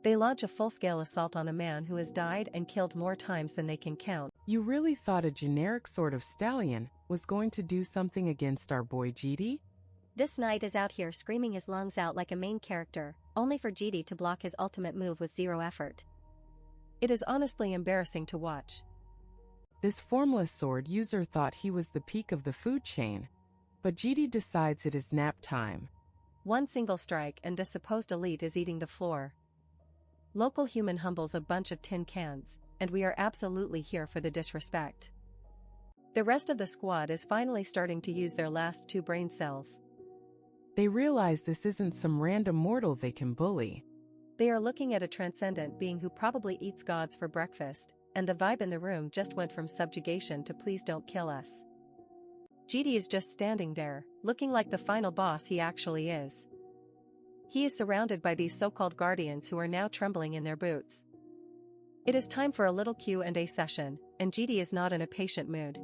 They launch a full-scale assault on a man who has died and killed more times than they can count. You really thought a generic sort of stallion was going to do something against our boy GD? This knight is out here screaming his lungs out like a main character, only for GD to block his ultimate move with zero effort. It is honestly embarrassing to watch. This formless sword user thought he was the peak of the food chain, but GD decides it is nap time. One single strike and this supposed elite is eating the floor. Local human humbles a bunch of tin cans, and we are absolutely here for the disrespect. The rest of the squad is finally starting to use their last 2 brain cells. They realize this isn't some random mortal they can bully. They are looking at a transcendent being who probably eats gods for breakfast, and the vibe in the room just went from subjugation to please don't kill us. GD is just standing there, looking like the final boss he actually is. He is surrounded by these so-called guardians who are now trembling in their boots. It is time for a little Q&A session, and GD is not in a patient mood.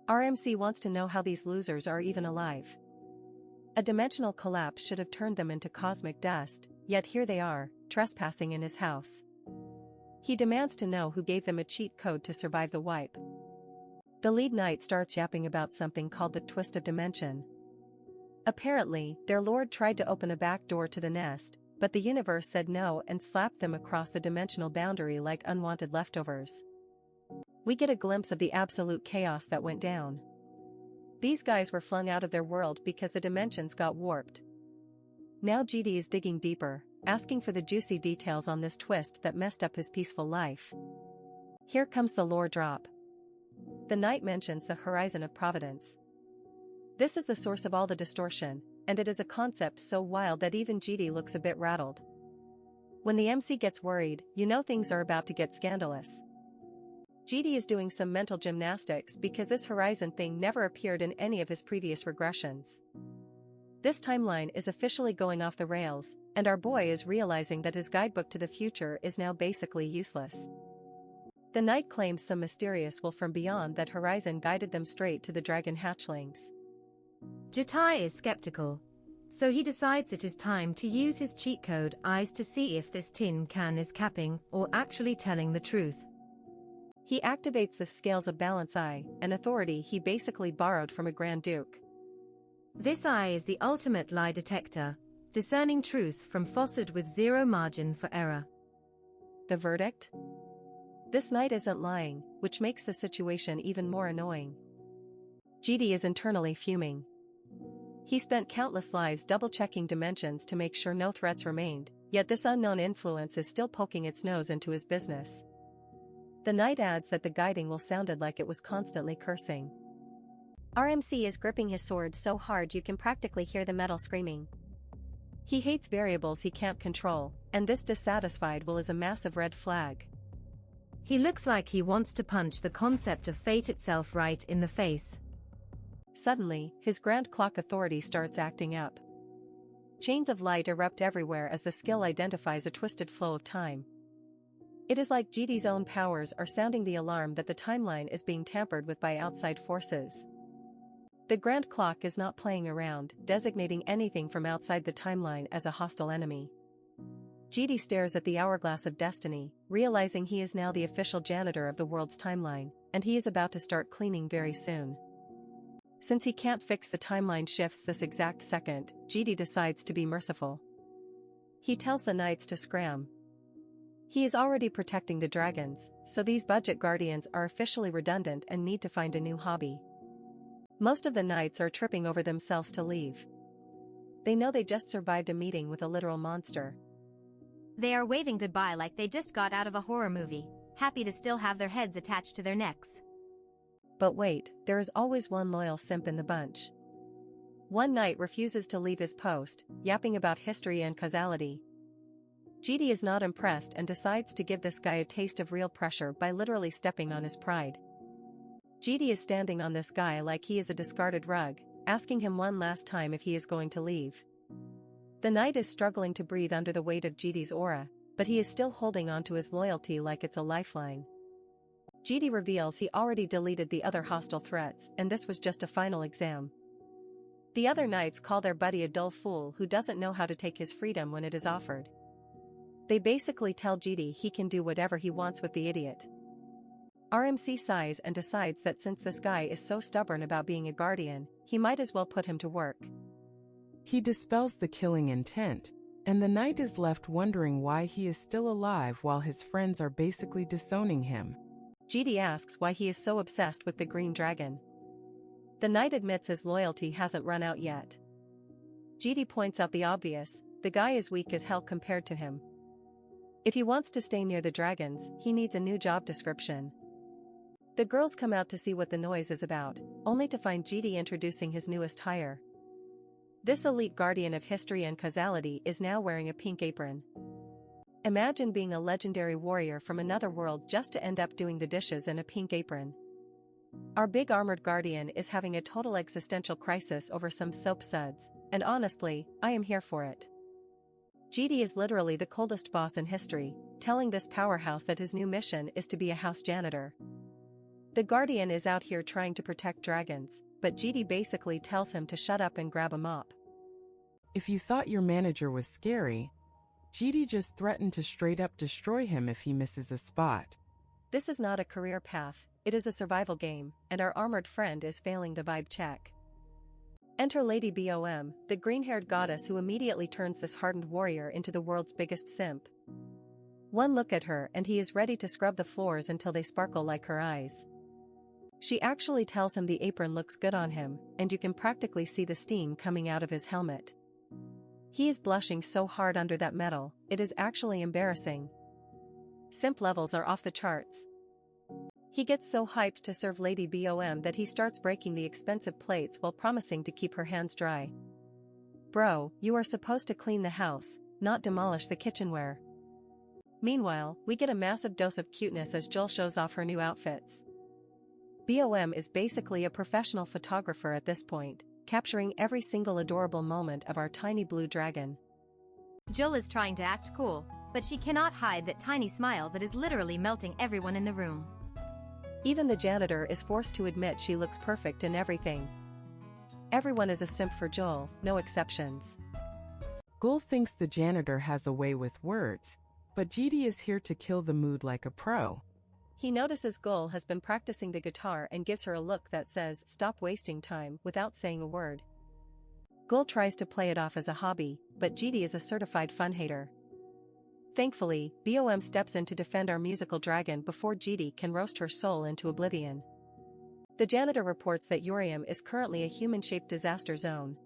RMC wants to know how these losers are even alive. A dimensional collapse should have turned them into cosmic dust, yet here they are, trespassing in his house. He demands to know who gave them a cheat code to survive the wipe. The lead knight starts yapping about something called the twist of dimension. Apparently, their lord tried to open a back door to the nest, but the universe said no and slapped them across the dimensional boundary like unwanted leftovers. We get a glimpse of the absolute chaos that went down. These guys were flung out of their world because the dimensions got warped. Now GD is digging deeper, asking for the juicy details on this twist that messed up his peaceful life. Here comes the lore drop. The knight mentions the horizon of providence. This is the source of all the distortion, and it is a concept so wild that even GD looks a bit rattled. When the MC gets worried, you know things are about to get scandalous. GD is doing some mental gymnastics because this horizon thing never appeared in any of his previous regressions. This timeline is officially going off the rails, and our boy is realizing that his guidebook to the future is now basically useless. The knight claims some mysterious wolf from beyond that horizon guided them straight to the dragon hatchlings. Jitai is skeptical, so he decides it is time to use his cheat code eyes to see if this tin can is capping or actually telling the truth. He activates the scales of balance eye, an authority he basically borrowed from a Grand Duke. This eye is the ultimate lie detector, discerning truth from falsehood with zero margin for error. The verdict? This knight isn't lying, which makes the situation even more annoying. GD is internally fuming. He spent countless lives double-checking dimensions to make sure no threats remained, yet this unknown influence is still poking its nose into his business. The knight adds that the guiding will sounded like it was constantly cursing. RMC is gripping his sword so hard you can practically hear the metal screaming. He hates variables he can't control, and this dissatisfied will is a massive red flag. He looks like he wants to punch the concept of fate itself right in the face. Suddenly, his Grand Clock authority starts acting up. Chains of light erupt everywhere as the skill identifies a twisted flow of time. It is like GD's own powers are sounding the alarm that the timeline is being tampered with by outside forces. The Grand Clock is not playing around, designating anything from outside the timeline as a hostile enemy. GD stares at the hourglass of destiny, realizing he is now the official janitor of the world's timeline, and he is about to start cleaning very soon. Since he can't fix the timeline shifts this exact second, GD decides to be merciful. He tells the knights to scram. He is already protecting the dragons, so these budget guardians are officially redundant and need to find a new hobby. Most of the knights are tripping over themselves to leave. They know they just survived a meeting with a literal monster. They are waving goodbye like they just got out of a horror movie, happy to still have their heads attached to their necks. But wait, there is always one loyal simp in the bunch. One knight refuses to leave his post, yapping about history and causality. GD is not impressed and decides to give this guy a taste of real pressure by literally stepping on his pride. GD is standing on this guy like he is a discarded rug, asking him one last time if he is going to leave. The knight is struggling to breathe under the weight of GD's aura, but he is still holding on to his loyalty like it's a lifeline. GD reveals he already deleted the other hostile threats and this was just a final exam. The other knights call their buddy a dull fool who doesn't know how to take his freedom when it is offered. They basically tell GD he can do whatever he wants with the idiot. RMC sighs and decides that since this guy is so stubborn about being a guardian, he might as well put him to work. He dispels the killing intent, and the knight is left wondering why he is still alive while his friends are basically disowning him. GD asks why he is so obsessed with the green dragon. The knight admits his loyalty hasn't run out yet. GD points out the obvious, the guy is weak as hell compared to him. If he wants to stay near the dragons, he needs a new job description. The girls come out to see what the noise is about, only to find GD introducing his newest hire. This elite guardian of history and causality is now wearing a pink apron. Imagine being a legendary warrior from another world just to end up doing the dishes in a pink apron. Our big armored guardian is having a total existential crisis over some soap suds, and honestly, I am here for it. GD is literally the coldest boss in history, telling this powerhouse that his new mission is to be a house janitor. The guardian is out here trying to protect dragons, but GD basically tells him to shut up and grab a mop. If you thought your manager was scary, GD just threatened to straight up destroy him if he misses a spot. This is not a career path, it is a survival game, and our armored friend is failing the vibe check. Enter Lady BOM, the green-haired goddess who immediately turns this hardened warrior into the world's biggest simp. One look at her and he is ready to scrub the floors until they sparkle like her eyes. She actually tells him the apron looks good on him, and you can practically see the steam coming out of his helmet. He is blushing so hard under that metal, it is actually embarrassing. Simp levels are off the charts. He gets so hyped to serve Lady BOM that he starts breaking the expensive plates while promising to keep her hands dry. Bro, you are supposed to clean the house, not demolish the kitchenware. Meanwhile, we get a massive dose of cuteness as Joel shows off her new outfits. BOM is basically a professional photographer at this point, capturing every single adorable moment of our tiny blue dragon. Jill is trying to act cool, but she cannot hide that tiny smile that is literally melting everyone in the room. Even the janitor is forced to admit she looks perfect in everything. Everyone is a simp for Joel, no exceptions. Gul thinks the janitor has a way with words, but GD is here to kill the mood like a pro. He notices Gul has been practicing the guitar and gives her a look that says, "Stop wasting time," without saying a word. Gul tries to play it off as a hobby, but GD is a certified fun hater. Thankfully, BOM steps in to defend our musical dragon before GD can roast her soul into oblivion. The janitor reports that Urium is currently a human-shaped disaster zone.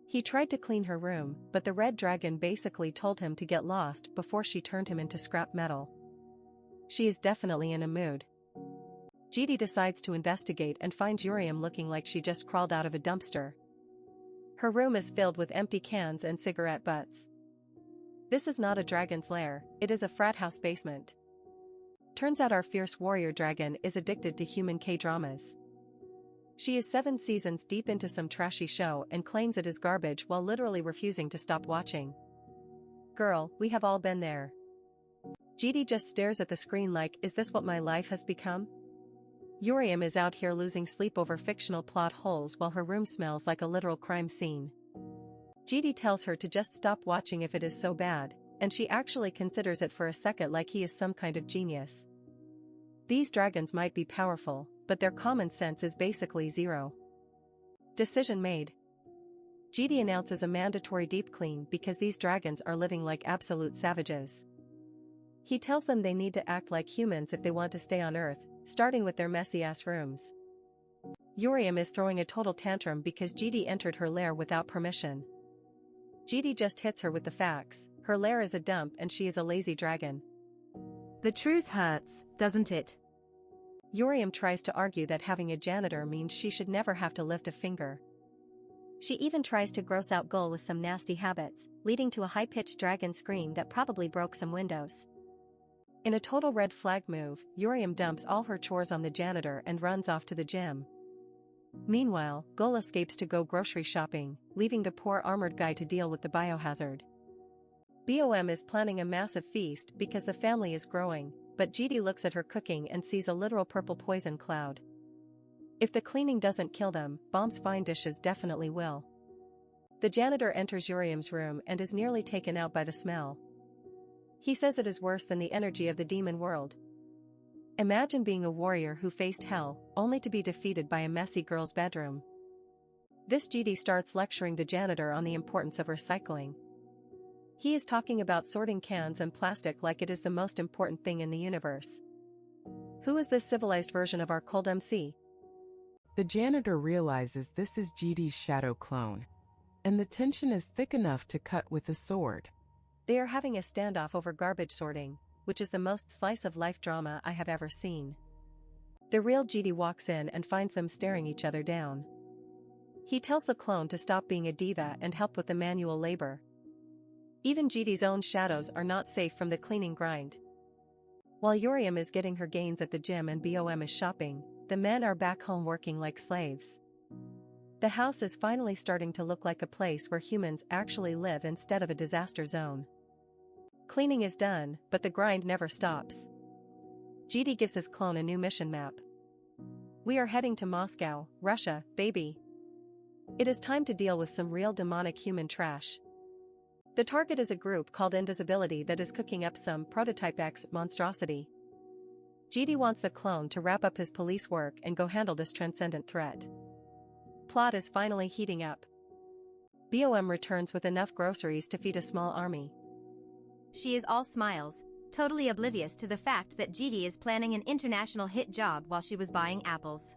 He tried to clean her room, but the red dragon basically told him to get lost before she turned him into scrap metal. She is definitely in a mood. GD decides to investigate and finds Urium looking like she just crawled out of a dumpster. Her room is filled with empty cans and cigarette butts. This is not a dragon's lair, it is a frat house basement. Turns out our fierce warrior dragon is addicted to human K-dramas. She is 7 seasons deep into some trashy show and claims it is garbage while literally refusing to stop watching. Girl, we have all been there. GD just stares at the screen like, is this what my life has become? Urium is out here losing sleep over fictional plot holes while her room smells like a literal crime scene. GD tells her to just stop watching if it is so bad, and she actually considers it for a second like he is some kind of genius. These dragons might be powerful, but their common sense is basically zero. Decision made. GD announces a mandatory deep clean because these dragons are living like absolute savages. He tells them they need to act like humans if they want to stay on Earth, starting with their messy-ass rooms. Urium is throwing a total tantrum because GD entered her lair without permission. GD just hits her with the facts, her lair is a dump and she is a lazy dragon. The truth hurts, doesn't it? Urium tries to argue that having a janitor means she should never have to lift a finger. She even tries to gross out Gul with some nasty habits, leading to a high-pitched dragon scream that probably broke some windows. In a total red flag move, Urium dumps all her chores on the janitor and runs off to the gym. Meanwhile, Gul escapes to go grocery shopping, leaving the poor armored guy to deal with the biohazard. BOM is planning a massive feast because the family is growing, but GD looks at her cooking and sees a literal purple poison cloud. If the cleaning doesn't kill them, Bomb's fine dishes definitely will. The janitor enters Urium's room and is nearly taken out by the smell. He says it is worse than the energy of the demon world. Imagine being a warrior who faced hell, only to be defeated by a messy girl's bedroom. This GD starts lecturing the janitor on the importance of recycling. He is talking about sorting cans and plastic like it is the most important thing in the universe. Who is this civilized version of our cold MC? The janitor realizes this is GD's shadow clone, and the tension is thick enough to cut with a sword. They are having a standoff over garbage sorting, which is the most slice-of-life drama I have ever seen. The real GD walks in and finds them staring each other down. He tells the clone to stop being a diva and help with the manual labor. Even GD's own shadows are not safe from the cleaning grind. While Yuriam is getting her gains at the gym and BOM is shopping, the men are back home working like slaves. The house is finally starting to look like a place where humans actually live instead of a disaster zone. Cleaning is done, but the grind never stops. GD gives his clone a new mission map. We are heading to Moscow, Russia, baby. It is time to deal with some real demonic human trash. The target is a group called Invisibility that is cooking up some Prototype X monstrosity. GD wants the clone to wrap up his police work and go handle this transcendent threat. Plot is finally heating up. BOM returns with enough groceries to feed a small army. She is all smiles, totally oblivious to the fact that GD is planning an international hit job while she was buying apples.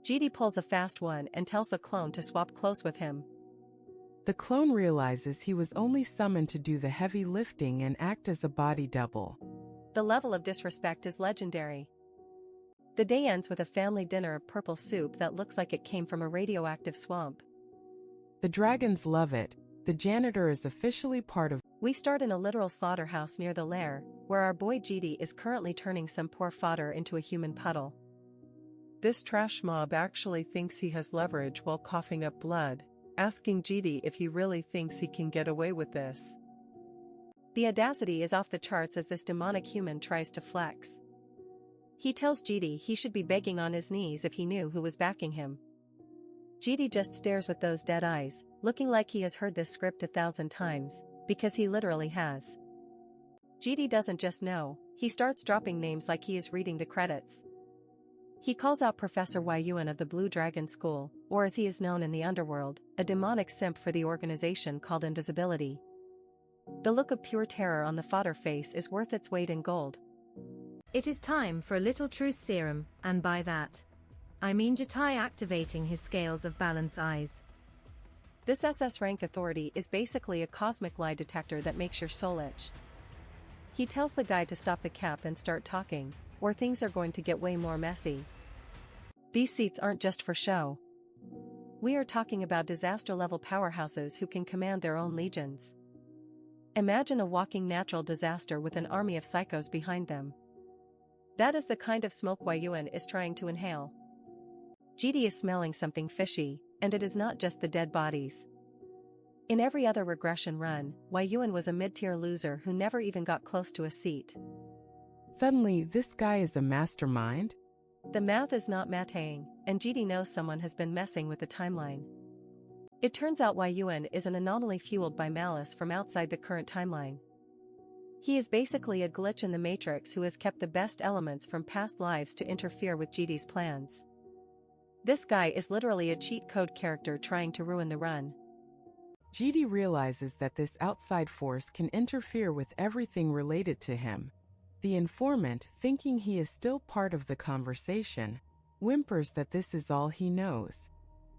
GD pulls a fast one and tells the clone to swap clothes with him. The clone realizes he was only summoned to do the heavy lifting and act as a body double. The level of disrespect is legendary. The day ends with a family dinner of purple soup that looks like it came from a radioactive swamp. The dragons love it. The janitor is officially part of. We start in a literal slaughterhouse near the lair, where our boy GD is currently turning some poor fodder into a human puddle. This trash mob actually thinks he has leverage while coughing up blood, asking GD if he really thinks he can get away with this. The audacity is off the charts as this demonic human tries to flex. He tells GD he should be begging on his knees if he knew who was backing him. GD just stares with those dead eyes, looking like he has heard this script 1,000 times, because he literally has. GD doesn't just know, he starts dropping names like he is reading the credits. He calls out Professor Yuan of the Blue Dragon School, or as he is known in the underworld, a demonic simp for the organization called Invisibility. The look of pure terror on the fodder face is worth its weight in gold. It is time for a little truth serum, and by that, I mean Jitai activating his scales of balance eyes. This SS rank authority is basically a cosmic lie detector that makes your soul itch. He tells the guy to stop the cap and start talking, or things are going to get way more messy. These seats aren't just for show. We are talking about disaster-level powerhouses who can command their own legions. Imagine a walking natural disaster with an army of psychos behind them. That is the kind of smoke Yuan is trying to inhale. GD is smelling something fishy, and it is not just the dead bodies. In every other regression run, Yuan was a mid-tier loser who never even got close to a seat. Suddenly, this guy is a mastermind? The math is not mateing, and GD knows someone has been messing with the timeline. It turns out Yuan is an anomaly fueled by malice from outside the current timeline. He is basically a glitch in the Matrix who has kept the best elements from past lives to interfere with GD's plans. This guy is literally a cheat code character trying to ruin the run. GD realizes that this outside force can interfere with everything related to him. The informant, thinking he is still part of the conversation, whimpers that this is all he knows.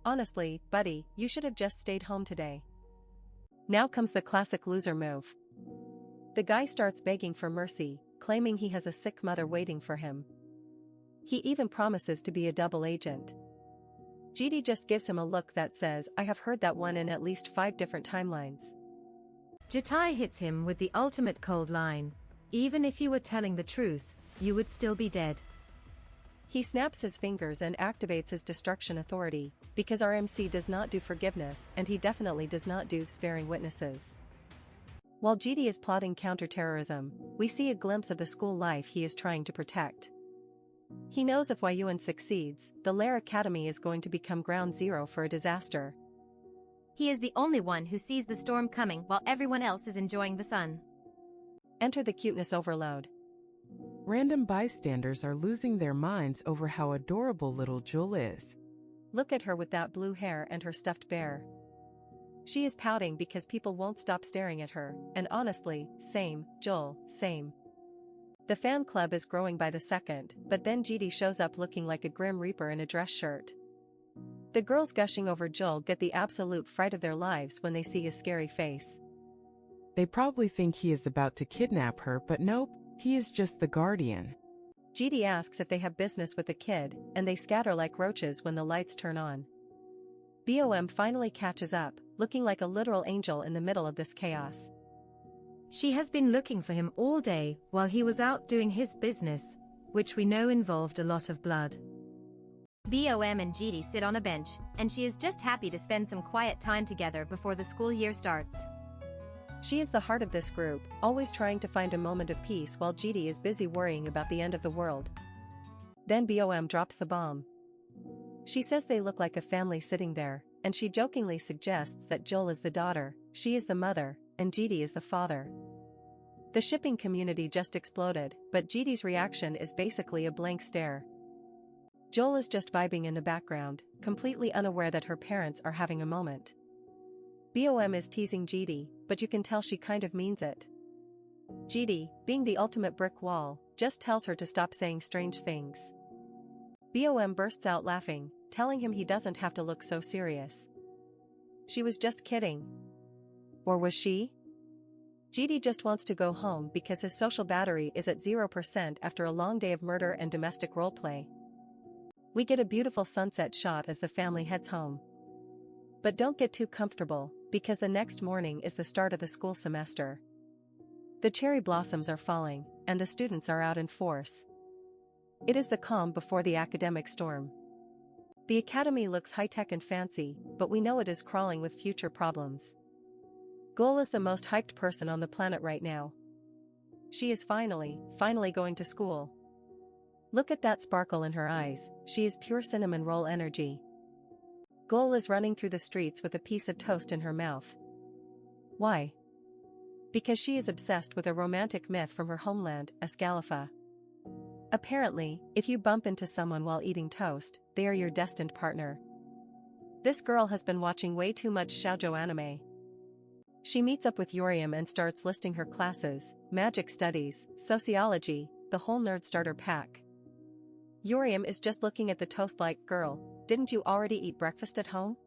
Honestly, buddy, you should have just stayed home today. Now comes the classic loser move. The guy starts begging for mercy, claiming he has a sick mother waiting for him. He even promises to be a double agent. GD just gives him a look that says, I have heard that one in at least 5 different timelines. Jitai hits him with the ultimate cold line. Even if you were telling the truth, you would still be dead. He snaps his fingers and activates his destruction authority, because our MC does not do forgiveness and he definitely does not do sparing witnesses. While GD is plotting counterterrorism, we see a glimpse of the school life he is trying to protect. He knows if Yuan succeeds, the Lair Academy is going to become ground zero for a disaster. He is the only one who sees the storm coming while everyone else is enjoying the sun. Enter the cuteness overload. Random bystanders are losing their minds over how adorable little Jewel is. Look at her with that blue hair and her stuffed bear. She is pouting because people won't stop staring at her, and honestly, same, Joel, same. The fan club is growing by the second, but then GD shows up looking like a Grim Reaper in a dress shirt. The girls gushing over Joel get the absolute fright of their lives when they see his scary face. They probably think he is about to kidnap her, but nope, he is just the guardian. GD asks if they have business with the kid, and they scatter like roaches when the lights turn on. BOM finally catches up, looking like a literal angel in the middle of this chaos. She has been looking for him all day while he was out doing his business, which we know involved a lot of blood. BOM and GD sit on a bench, and she is just happy to spend some quiet time together before the school year starts. She is the heart of this group, always trying to find a moment of peace while GD is busy worrying about the end of the world. Then BOM drops the bomb. She says they look like a family sitting there, and she jokingly suggests that Joel is the daughter, she is the mother, and GD is the father. The shipping community just exploded, but GD's reaction is basically a blank stare. Joel is just vibing in the background, completely unaware that her parents are having a moment. BOM is teasing GD, but you can tell she kind of means it. GD, being the ultimate brick wall, just tells her to stop saying strange things. BOM bursts out laughing, telling him he doesn't have to look so serious. She was just kidding. Or was she? GD just wants to go home because his social battery is at 0% after a long day of murder and domestic roleplay. We get a beautiful sunset shot as the family heads home. But don't get too comfortable, because the next morning is the start of the school semester. The cherry blossoms are falling, and the students are out in force. It is the calm before the academic storm. The academy looks high-tech and fancy, but we know it is crawling with future problems. Gul is the most hyped person on the planet right now. She is finally going to school. Look at that sparkle in her eyes, she is pure cinnamon roll energy. Gul is running through the streets with a piece of toast in her mouth. Why? Because she is obsessed with a romantic myth from her homeland, Escalifa. Apparently, if you bump into someone while eating toast, they are your destined partner. This girl has been watching way too much shoujo anime. She meets up with Yoriam and starts listing her classes, magic studies, sociology, the whole nerd starter pack. Yoriam is just looking at the toast like, girl, didn't you already eat breakfast at home?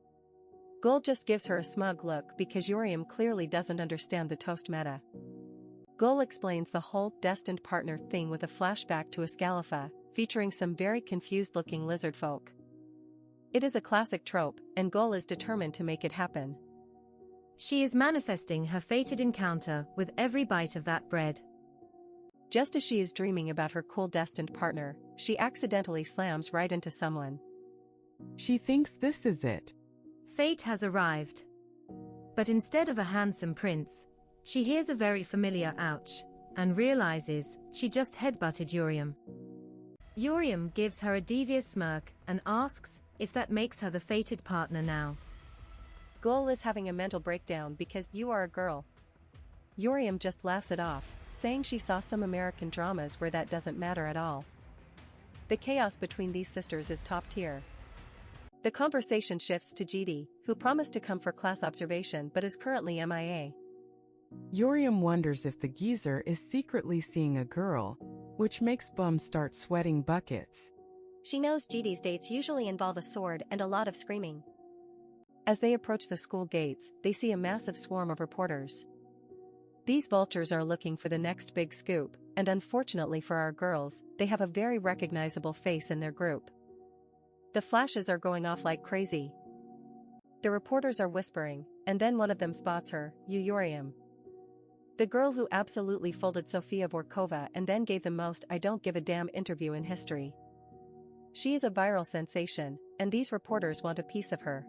Gul just gives her a smug look because Yoriam clearly doesn't understand the toast meta. Gul explains the whole destined partner thing with a flashback to Escalifa, featuring some very confused-looking lizard folk. It is a classic trope, and Gul is determined to make it happen. She is manifesting her fated encounter with every bite of that bread. Just as she is dreaming about her cool destined partner, she accidentally slams right into someone. She thinks this is it. Fate has arrived. But instead of a handsome prince, she hears a very familiar ouch, and realizes she just headbutted Yoriam. Yoriam gives her a devious smirk and asks if that makes her the fated partner now. Gul is having a mental breakdown because you are a girl. Yoriam just laughs it off, saying she saw some American dramas where that doesn't matter at all. The chaos between these sisters is top tier. The conversation shifts to GD, who promised to come for class observation but is currently MIA. Yoriam wonders if the geezer is secretly seeing a girl, which makes Bum start sweating buckets. She knows GD's dates usually involve a sword and a lot of screaming. As they approach the school gates, they see a massive swarm of reporters. These vultures are looking for the next big scoop, and unfortunately for our girls, they have a very recognizable face in their group. The flashes are going off like crazy. The reporters are whispering, and then one of them spots her, Yoriam. The girl who absolutely folded Sofia Vorkova and then gave the most I don't give a damn interview in history. She is a viral sensation, and these reporters want a piece of her.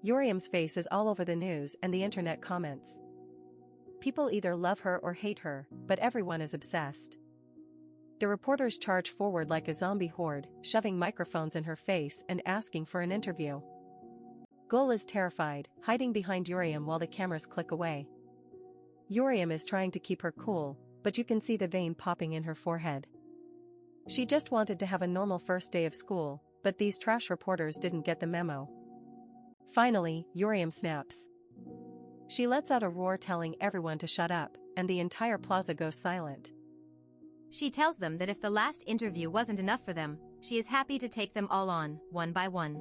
Yoriam's face is all over the news and the internet comments. People either love her or hate her, but everyone is obsessed. The reporters charge forward like a zombie horde, shoving microphones in her face and asking for an interview. Gul is terrified, hiding behind Yoriam while the cameras click away. Urium is trying to keep her cool, but you can see the vein popping in her forehead. She just wanted to have a normal first day of school, but these trash reporters didn't get the memo. Finally, Urium snaps. She lets out a roar telling everyone to shut up, and the entire plaza goes silent. She tells them that if the last interview wasn't enough for them, she is happy to take them all on, one by one.